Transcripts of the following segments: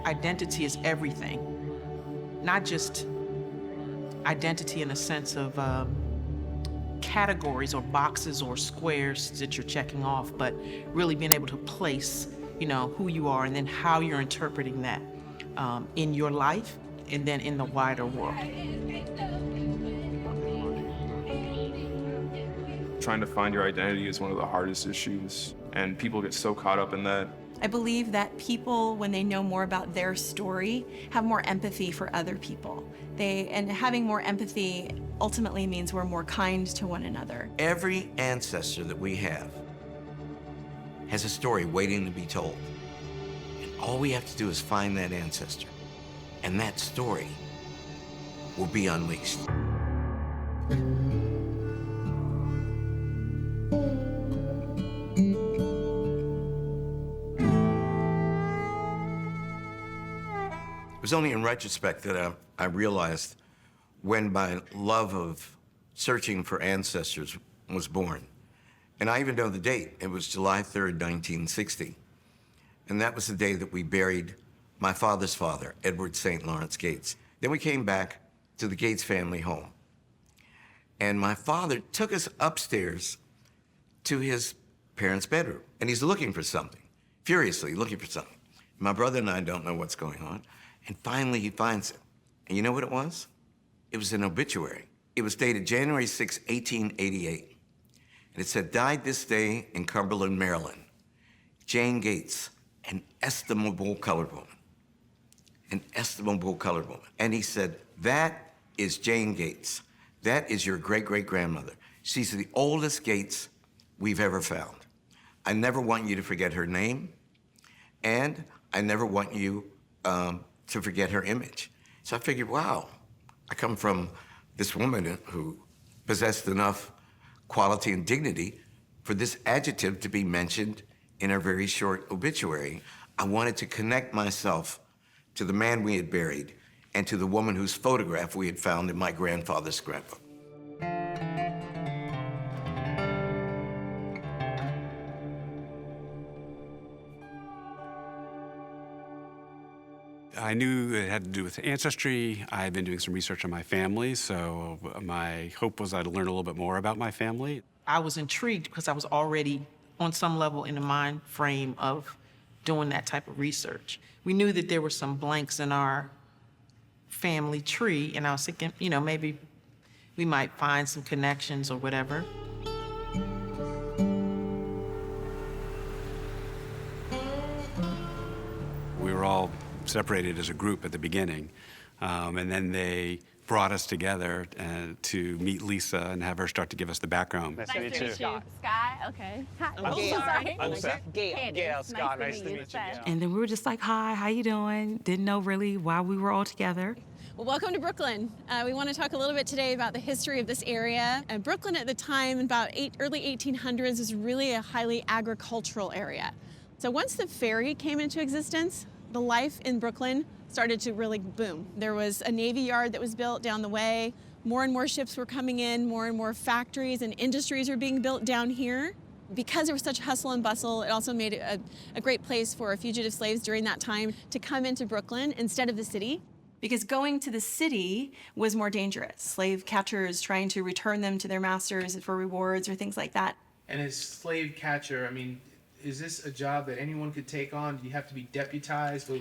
identity is everything. Not just identity in a sense of categories or boxes or squares that you're checking off, but really being able to place, who you are and then how you're interpreting that in your life and then in the wider world. Trying to find your identity is one of the hardest issues, and people get so caught up in that. I believe that people, when they know more about their story, have more empathy for other people. And having more empathy ultimately means we're more kind to one another. Every ancestor that we have has a story waiting to be told. And all we have to do is find that ancestor, and that story will be unleashed. It was only in retrospect that I realized when my love of searching for ancestors was born. And I even know the date. It was July 3rd, 1960. And that was the day that we buried my father's father, Edward St. Lawrence Gates. Then we came back to the Gates family home. And my father took us upstairs to his parents' bedroom. And he's looking for something, furiously looking for something. My brother and I don't know what's going on. And finally, he finds it. And you know what it was? It was an obituary. It was dated January 6, 1888. And it said, died this day in Cumberland, Maryland, Jane Gates, an estimable colored woman. An estimable colored woman. And he said, that is Jane Gates. That is your great-great-grandmother. She's the oldest Gates we've ever found. I never want you to forget her name, and I never want you to forget her image. So I figured, wow, I come from this woman who possessed enough quality and dignity for this adjective to be mentioned in her very short obituary. I wanted to connect myself to the man we had buried and to the woman whose photograph we had found in my grandfather's scrapbook. I knew it had to do with ancestry. I had been doing some research on my family, so my hope was I'd learn a little bit more about my family. I was intrigued because I was already on some level in the mind frame of doing that type of research. We knew that there were some blanks in our family tree, and I was thinking, maybe we might find some connections or whatever. We were all separated as a group at the beginning, and then they brought us together to meet Lisa and have her start to give us the background. Nice to meet you. Sky, okay. Hi. I'm sorry. Gail, Scott, nice to meet you. And then we were just like, hi, how you doing? Didn't know really why we were all together. Well, welcome to Brooklyn. We want to talk a little bit today about the history of this area. Brooklyn at the time, about early 1800s, was really a highly agricultural area. So once the ferry came into existence, the life in Brooklyn started to really boom. There was a Navy yard that was built down the way. More and more ships were coming in, more and more factories and industries were being built down here. Because there was such hustle and bustle, it also made it a great place for fugitive slaves during that time to come into Brooklyn instead of the city. Because going to the city was more dangerous. Slave catchers trying to return them to their masters for rewards or things like that. And as slave catcher, I mean, is this a job that anyone could take on? Do you have to be deputized? Or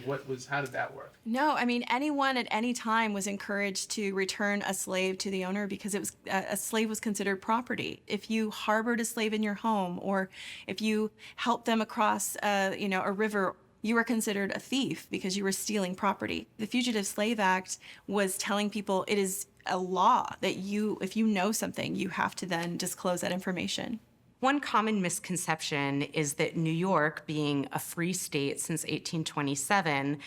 how did that work? No, I mean, anyone at any time was encouraged to return a slave to the owner because it was a slave was considered property. If you harbored a slave in your home, or if you helped them across, a river, you were considered a thief because you were stealing property. The Fugitive Slave Act was telling people it is a law that if you know something, you have to then disclose that information. One common misconception is that New York, being a free state since 1827,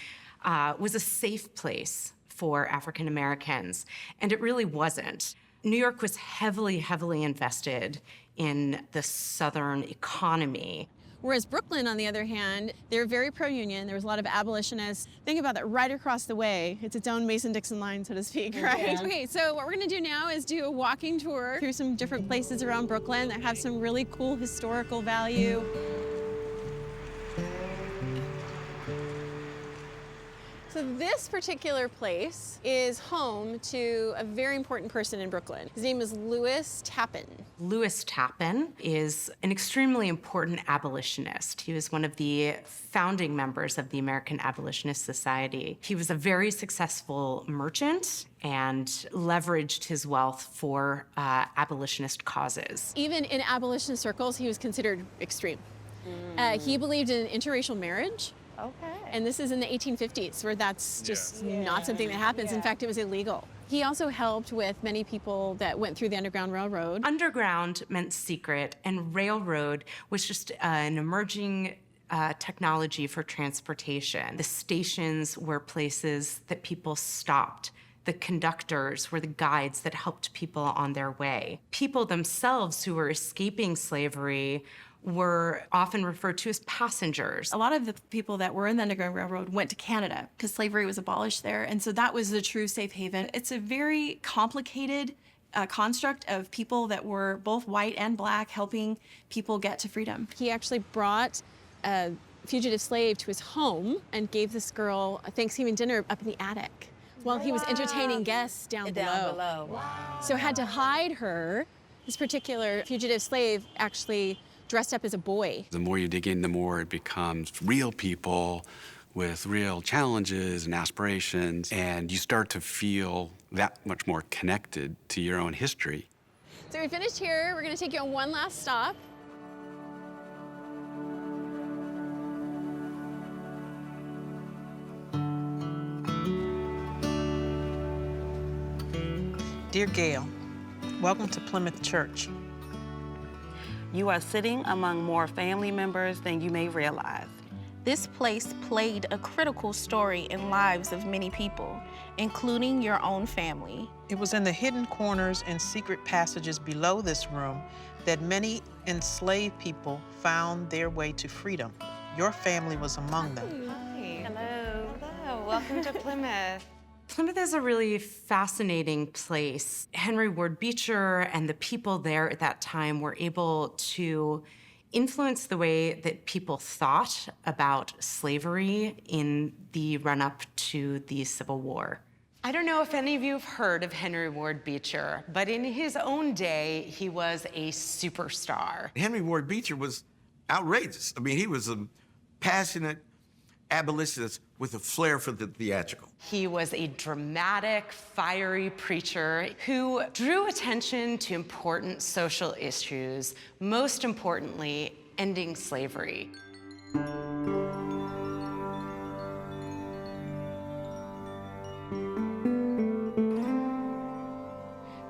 was a safe place for African Americans, and it really wasn't. New York was heavily, heavily invested in the Southern economy. Whereas Brooklyn, on the other hand, they were very pro-union. There was a lot of abolitionists. Think about that, right across the way. It's its own Mason-Dixon line, so to speak, right? Yeah. Okay, so what we're gonna do now is do a walking tour through some different places around Brooklyn that have some really cool historical value. This particular place is home to a very important person in Brooklyn. His name is Lewis Tappan. Lewis Tappan is an extremely important abolitionist. He was one of the founding members of the American Abolitionist Society. He was a very successful merchant and leveraged his wealth for abolitionist causes. Even in abolitionist circles, he was considered extreme. He believed in interracial marriage. Okay. And this is in the 1850s, where that's just not something that happens. In fact, it was illegal. He also helped with many people that went through the Underground Railroad. Underground meant secret, and railroad was just an emerging technology for transportation. The stations were places that people stopped. The conductors were the guides that helped people on their way. People themselves who were escaping slavery were often referred to as passengers. A lot of the people that were in the Underground Railroad went to Canada because slavery was abolished there, and so that was the true safe haven. It's a very complicated construct of people that were both white and black helping people get to freedom. He actually brought a fugitive slave to his home and gave this girl a Thanksgiving dinner up in the attic while he was entertaining guests down below. Wow. So had to hide her. This particular fugitive slave actually dressed up as a boy. The more you dig in, the more it becomes real people with real challenges and aspirations, and you start to feel that much more connected to your own history. So we finished here. We're going to take you on one last stop. Dear Gail, welcome to Plymouth Church. You are sitting among more family members than you may realize. This place played a critical story in lives of many people, including your own family. It was in the hidden corners and secret passages below this room that many enslaved people found their way to freedom. Your family was among them. Hi. Hello. Hello. Welcome to Plymouth. Plymouth is a really fascinating place. Henry Ward Beecher and the people there at that time were able to influence the way that people thought about slavery in the run-up to the Civil War. I don't know if any of you have heard of Henry Ward Beecher, but in his own day, he was a superstar. Henry Ward Beecher was outrageous. I mean, he was a passionate abolitionist with a flair for the theatrical. He was a dramatic, fiery preacher who drew attention to important social issues, most importantly, ending slavery.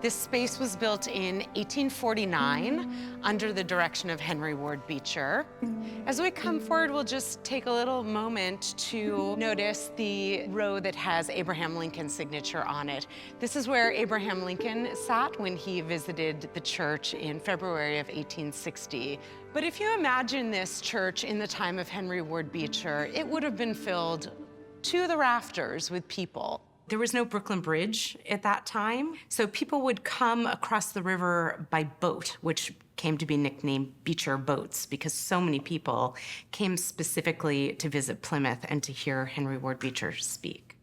This space was built in 1849 under the direction of Henry Ward Beecher. As we come forward, we'll just take a little moment to notice the row that has Abraham Lincoln's signature on it. This is where Abraham Lincoln sat when he visited the church in February of 1860. But if you imagine this church in the time of Henry Ward Beecher, it would have been filled to the rafters with people. There was no Brooklyn Bridge at that time, so people would come across the river by boat, which came to be nicknamed Beecher boats because so many people came specifically to visit Plymouth and to hear Henry Ward Beecher speak.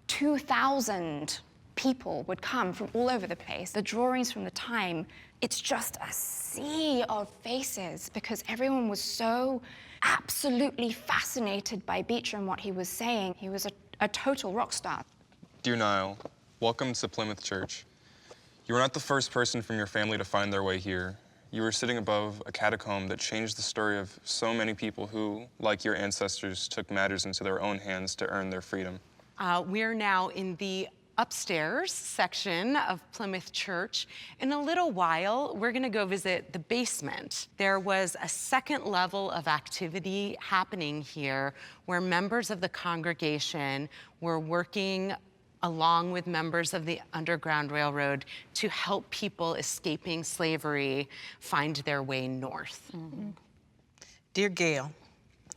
2,000 people would come from all over the place. The drawings from the time, it's just a sea of faces because everyone was so absolutely fascinated by Beecher and what he was saying. He was a total rock star. Dear Niall, welcome to Plymouth Church. You were not the first person from your family to find their way here. You were sitting above a catacomb that changed the story of so many people who, like your ancestors, took matters into their own hands to earn their freedom. We're now in the upstairs section of Plymouth Church. In a little while, we're gonna go visit the basement. There was a second level of activity happening here where members of the congregation were working along with members of the Underground Railroad to help people escaping slavery find their way north. Mm-hmm. Dear Gail,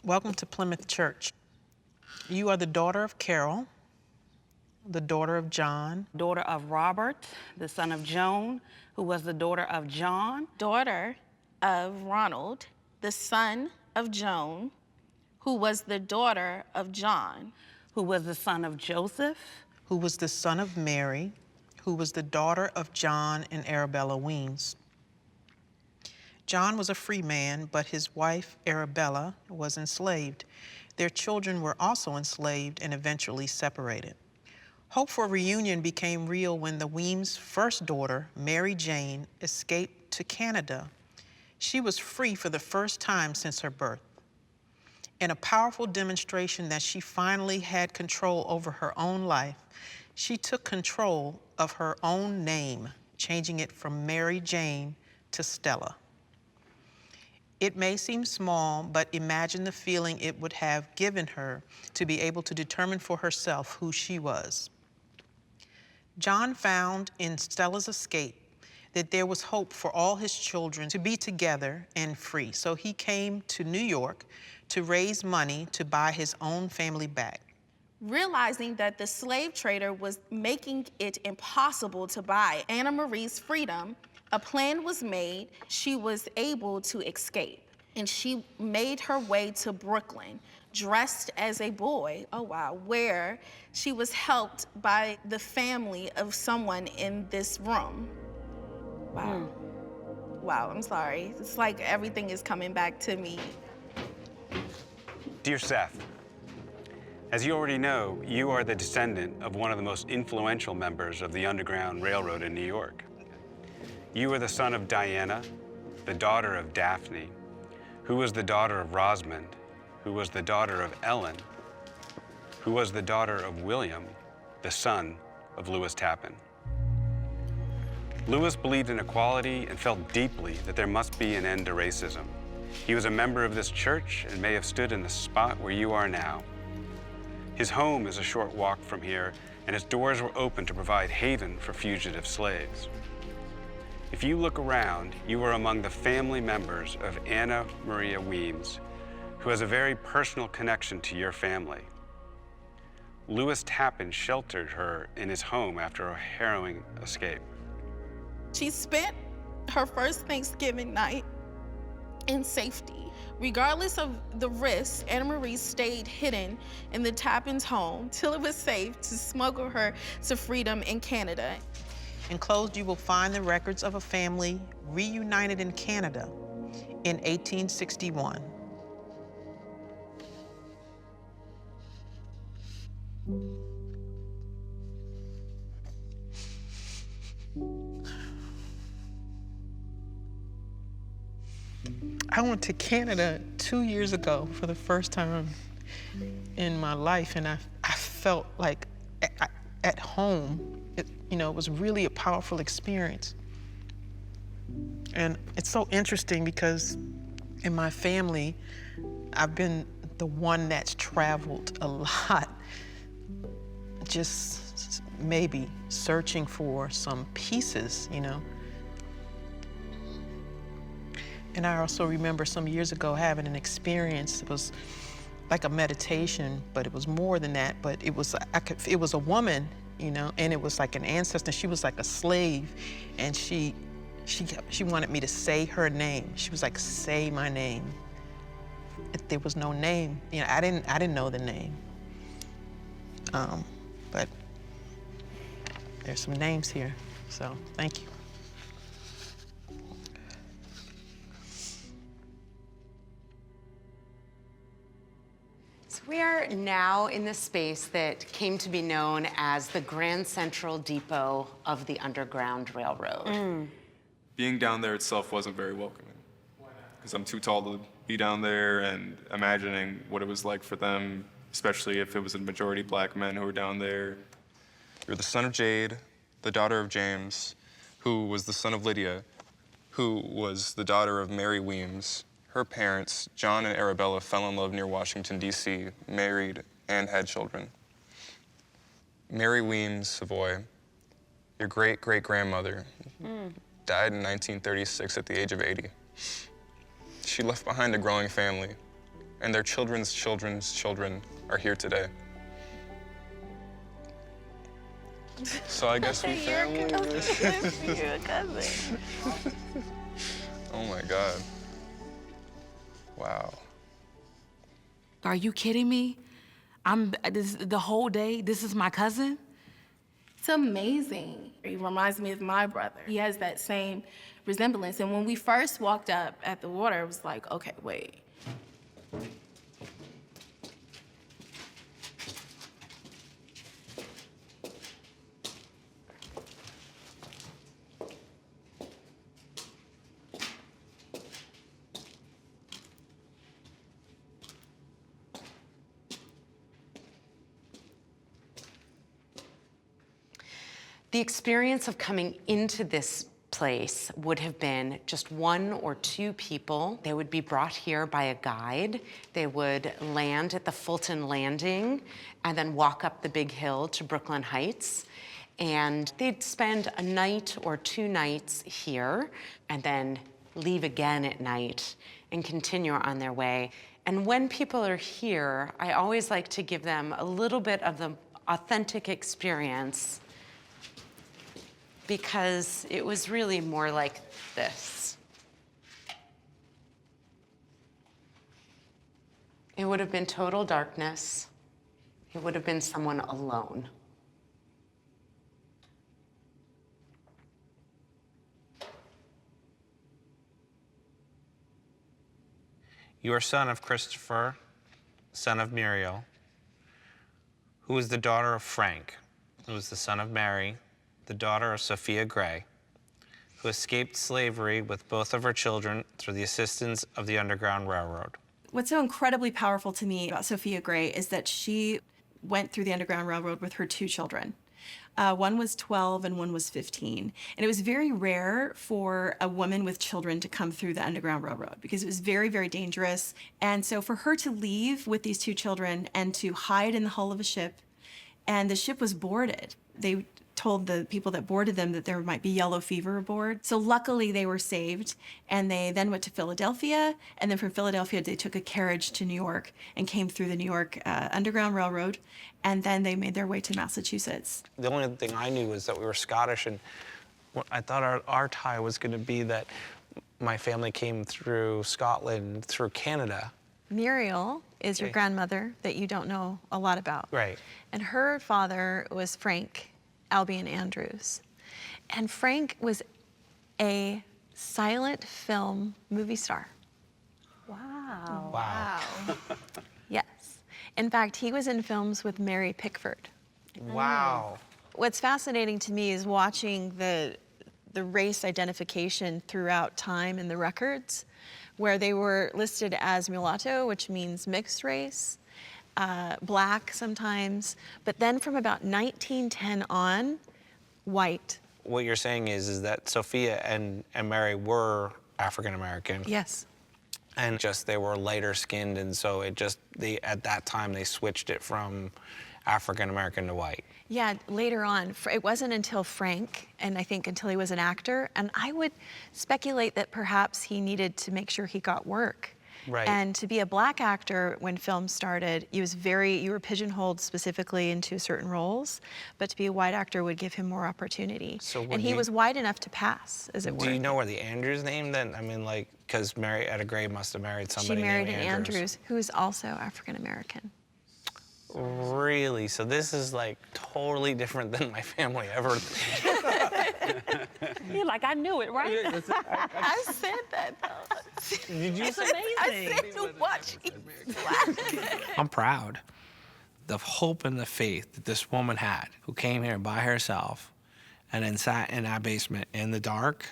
welcome to Plymouth Church. You are the daughter of Carol, the daughter of John, Daughter of Robert, the son of Joan, who was the daughter of John. Daughter of Ronald, the son of Joan, who was the daughter of John. who was the son of Joseph, who was the son of Mary, who was the daughter of John and Arabella Weems. John was a free man, but his wife, Arabella, was enslaved. Their children were also enslaved and eventually separated. Hope for reunion became real when the Weems' first daughter, Mary Jane, escaped to Canada. She was free for the first time since her birth. In a powerful demonstration that she finally had control over her own life, she took control of her own name, changing it from Mary Jane to Stella. It may seem small, but imagine the feeling it would have given her to be able to determine for herself who she was. John found in Stella's escape that there was hope for all his children to be together and free. So he came to New York to raise money to buy his own family back. Realizing that the slave trader was making it impossible to buy Anna Marie's freedom, a plan was made. She was able to escape, and she made her way to Brooklyn, dressed as a boy, oh wow, where she was helped by the family of someone in this room. Wow. Wow, I'm sorry. It's like everything is coming back to me. Dear Seth, as you already know, you are the descendant of one of the most influential members of the Underground Railroad in New York. You are the son of Diana, the daughter of Daphne, who was the daughter of Rosamond, who was the daughter of Ellen, who was the daughter of William, the son of Lewis Tappan. Lewis believed in equality and felt deeply that there must be an end to racism. He was a member of this church and may have stood in the spot where you are now. His home is a short walk from here, and its doors were open to provide haven for fugitive slaves. If you look around, you are among the family members of Anna Maria Weems, who has a very personal connection to your family. Lewis Tappan sheltered her in his home after a harrowing escape. She spent her first Thanksgiving night in safety. Regardless of the risk, Anna Marie stayed hidden in the Tappan's home till it was safe to smuggle her to freedom in Canada. Enclosed, you will find the records of a family reunited in Canada in 1861. I went to Canada 2 years ago for the first time in my life, and I felt like at home. It was really a powerful experience. And it's so interesting because in my family, I've been the one that's traveled a lot, just maybe searching for some pieces, And I also remember some years ago having an experience. It was like a meditation, but it was more than that. But it was a woman, and it was like an ancestor. She was like a slave, and she wanted me to say her name. She was like, "Say my name." There was no name. I didn't know the name. But there's some names here. So thank you. We are now in the space that came to be known as the Grand Central Depot of the Underground Railroad. Being down there itself wasn't very welcoming. Because I'm too tall to be down there, and imagining what it was like for them, especially if it was a majority black men who were down there. You're the son of Jade, the daughter of James, who was the son of Lydia, who was the daughter of Mary Weems. Her parents, John and Arabella, fell in love near Washington, D.C., married, and had children. Mary Weems Savoy, your great-great-grandmother, died in 1936 at the age of 80. She left behind a growing family, and their children's children's children are here today. So I guess we family. You're a cousin. Oh my God. Wow. Are you kidding me? the whole day, this is my cousin? It's amazing. He reminds me of my brother. He has that same resemblance. And when we first walked up at the water, it was like, okay, wait. The experience of coming into this place would have been just 1 or 2 people. They would be brought here by a guide. They would land at the Fulton Landing and then walk up the big hill to Brooklyn Heights. And they'd spend a night or 2 nights here and then leave again at night and continue on their way. And when people are here, I always like to give them a little bit of the authentic experience, because it was really more like this. It would have been total darkness. It would have been someone alone. You are son of Christopher, son of Muriel, who was the daughter of Frank, who was the son of Mary, the daughter of Sophia Gray, who escaped slavery with both of her children through the assistance of the Underground Railroad. What's so incredibly powerful to me about Sophia Gray is that she went through the Underground Railroad with her 2 children. One was 12 and one was 15. And it was very rare for a woman with children to come through the Underground Railroad because it was very, very dangerous. And so for her to leave with these 2 children and to hide in the hull of a ship, and the ship was boarded. They told the people that boarded them that there might be yellow fever aboard. So luckily they were saved, and they then went to Philadelphia, and then from Philadelphia they took a carriage to New York and came through the New York Underground Railroad, and then they made their way to Massachusetts. The only thing I knew was that we were Scottish, and I thought our tie was going to be that my family came through Scotland, through Canada. Muriel is your grandmother that you don't know a lot about. Right. And her father was Frank Albion Andrews. And Frank was a silent film movie star. Wow. Wow. Yes. In fact, he was in films with Mary Pickford. Wow. What's fascinating to me is watching the race identification throughout time in the records, where they were listed as mulatto, which means mixed race, black sometimes, but then from about 1910 on, white. What you're saying is that Sophia and Mary were African American. Yes. And just they were lighter skinned, and so at that time they switched it from African American to white. Yeah, later on. It wasn't until Frank, and I think until he was an actor, and I would speculate that perhaps he needed to make sure he got work. Right. And to be a black actor when film started, you were pigeonholed specifically into certain roles, but to be a white actor would give him more opportunity. And he was white enough to pass, as it were. Do you know where the Andrews name then? I mean, like, because Mary Etta Gray must have married somebody named Andrews. She married an Andrews, who is also African American. Really? So this is like totally different than my family ever. You're like, I knew it, right? I said that though. Did you It's say? amazing. I said to watch. I'm proud. The hope and the faith that this woman had, who came here by herself and then sat in that basement in the dark,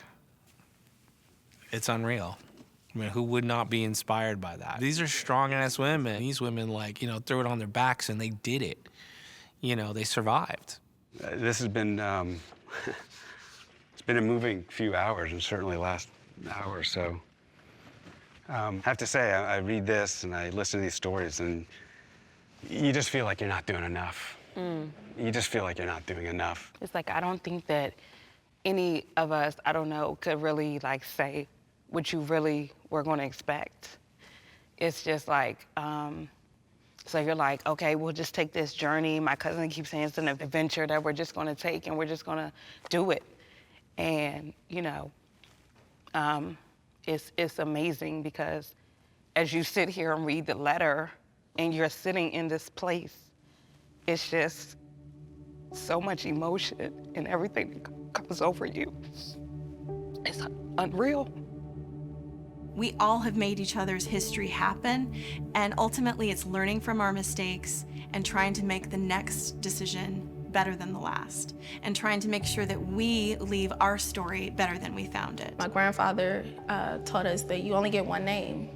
it's unreal. I mean, who would not be inspired by that? These are strong-ass women. These women, like, threw it on their backs and they did it. They survived. This has been, it's been a moving few hours, and certainly last hour or so. I have to say, I read this and I listen to these stories, and you just feel like you're not doing enough. You just feel like you're not doing enough. It's like, I don't think that any of us, I don't know, could really like say what you really were going to expect. It's just like, so you're like, okay, we'll just take this journey. My cousin keeps saying it's an adventure that we're just going to take, and we're just going to do it. And, it's amazing because as you sit here and read the letter, and you're sitting in this place, it's just so much emotion and everything that comes over you. It's unreal. We all have made each other's history happen, and ultimately it's learning from our mistakes and trying to make the next decision better than the last, and trying to make sure that we leave our story better than we found it. My grandfather taught us that you only get one name,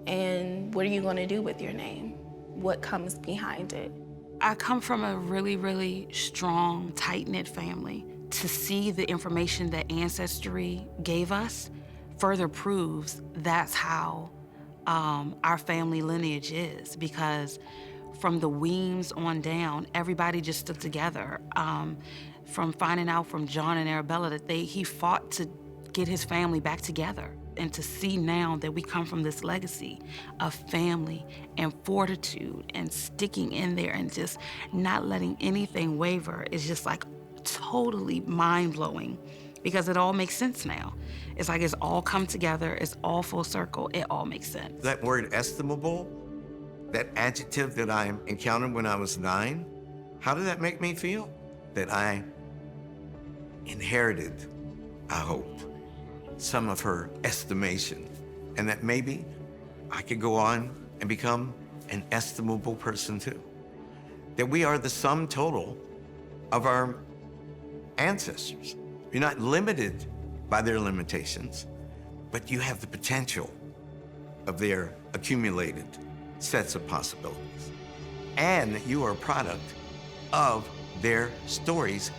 and what are you going to do with your name? What comes behind it? I come from a really, really strong, tight-knit family. To see the information that Ancestry gave us further proves that's how our family lineage is, because from the Weems on down, everybody just stood together. From finding out from John and Arabella that he fought to get his family back together. And to see now that we come from this legacy of family and fortitude and sticking in there and just not letting anything waver is just like totally mind-blowing, because it all makes sense now. It's like it's all come together, it's all full circle, it all makes sense. That word estimable, that adjective that I encountered when I was 9, how did that make me feel? That I inherited, I hoped, some of her estimation, and that maybe I could go on and become an estimable person too. That we are the sum total of our ancestors. You're not limited by their limitations, but you have the potential of their accumulated sets of possibilities. And that you are a product of their stories,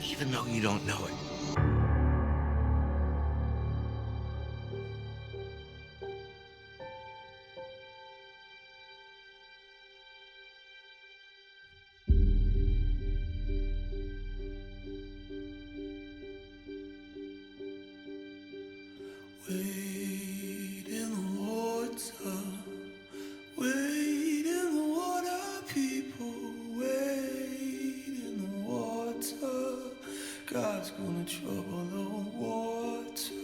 even though you don't know it. Wade in the water, wade in the water, people, wade in the water. God's gonna trouble the water.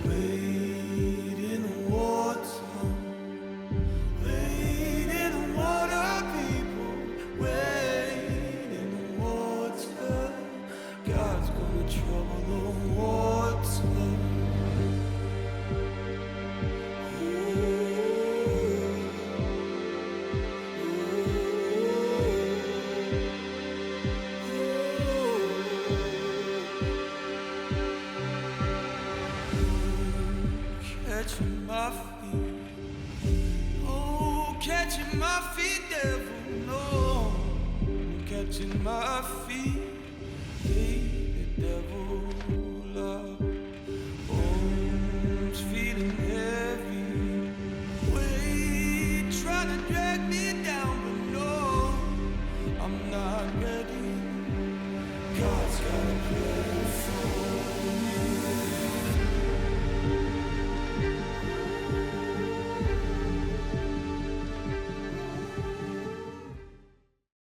Wade in the water, wade in the water, people, wade in the water. God's gonna trouble the water. Catching my feet, oh, catching my feet, devil, no, catching my feet.